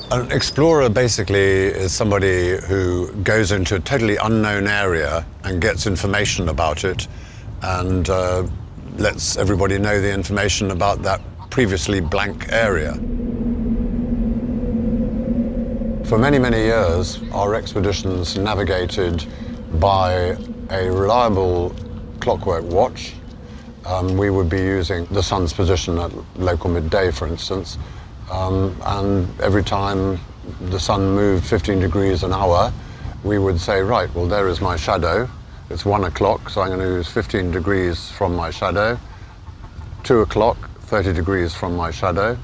An explorer basically is somebody who goes into a totally unknown area and gets information about it and lets everybody know the information about that previously blank area. For many, many years, our expeditions navigated by a reliable clockwork watch. We would be using the sun's position at local midday, for instance, and every time the sun moved 15 degrees an hour, we would say, right, well, there is my shadow. It's 1 o'clock, so I'm going to use 15 degrees from my shadow. 2 o'clock, 30 degrees from my shadow.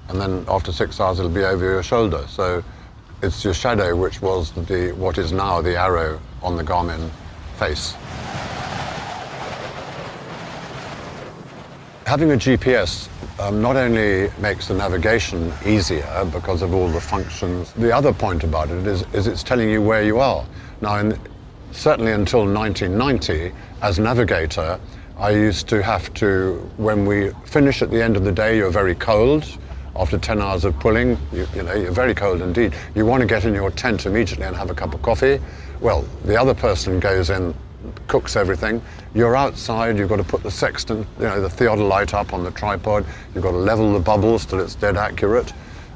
And then after 6 hours, it'll be over your shoulder. So it's your shadow which was what is now the arrow on the Garmin face. Having a GPS not only makes the navigation easier because of all the functions, the other point about it is it's telling you where you are. Now, certainly until 1990, as navigator, I used to have to, when we finish at the end of the day, you're very cold. After 10 hours of pulling, you're very cold indeed. You want to get in your tent immediately and have a cup of coffee. Well, the other person goes in, cooks everything. You're outside, you've got to put the sextant, the theodolite up on the tripod. You've got to level the bubbles till it's dead accurate.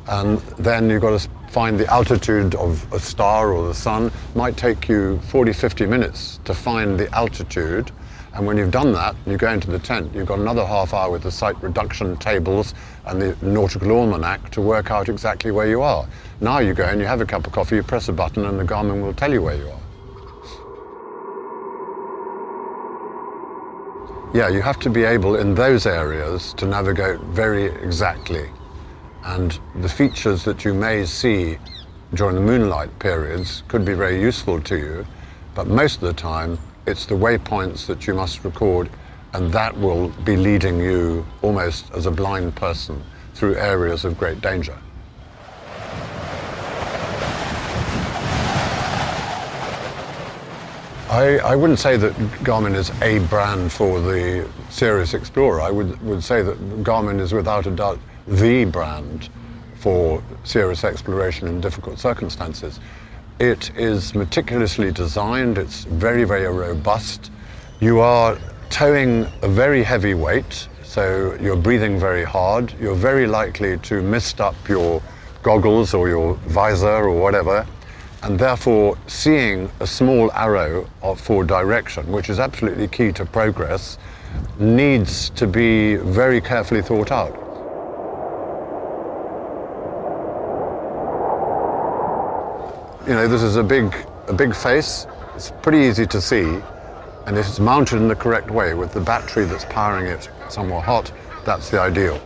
And then you've got to find the altitude of a star or the sun. It might take you 40, 50 minutes to find the altitude. And when you've done that, you go into the tent, you've got another half hour with the sight reduction tables and the nautical almanac to work out exactly where you are. Now you go and you have a cup of coffee, you press a button and the Garmin will tell you where you are. Yeah, you have to be able in those areas to navigate very exactly. And the features that you may see during the moonlight periods could be very useful to you, but most of the time it's the waypoints that you must record, and that will be leading you almost as a blind person through areas of great danger. I wouldn't say that Garmin is a brand for the serious explorer. I would say that Garmin is without a doubt the brand for serious exploration in difficult circumstances. It is meticulously designed, it's very, very robust. You are towing a very heavy weight, so you're breathing very hard. You're very likely to mist up your goggles or your visor or whatever, and therefore seeing a small arrow for direction, which is absolutely key to progress, needs to be very carefully thought out. This is a big face. It's pretty easy to see, and if it's mounted in the correct way with the battery that's powering it somewhat hot, that's the ideal.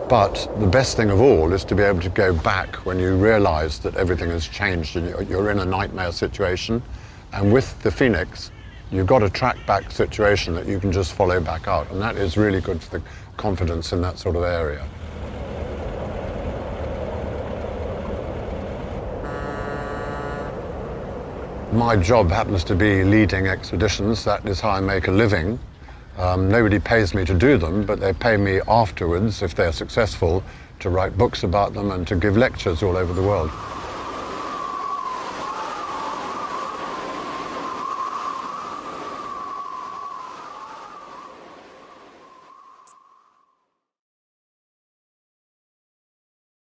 But the best thing of all is to be able to go back when you realize that everything has changed and you're in a nightmare situation. And with the fēnix, you've got a track back situation that you can just follow back out. And that is really good for the confidence in that sort of area. My job happens to be leading expeditions. That is how I make a living. Nobody pays me to do them, but they pay me afterwards, if they're successful, to write books about them and to give lectures all over the world.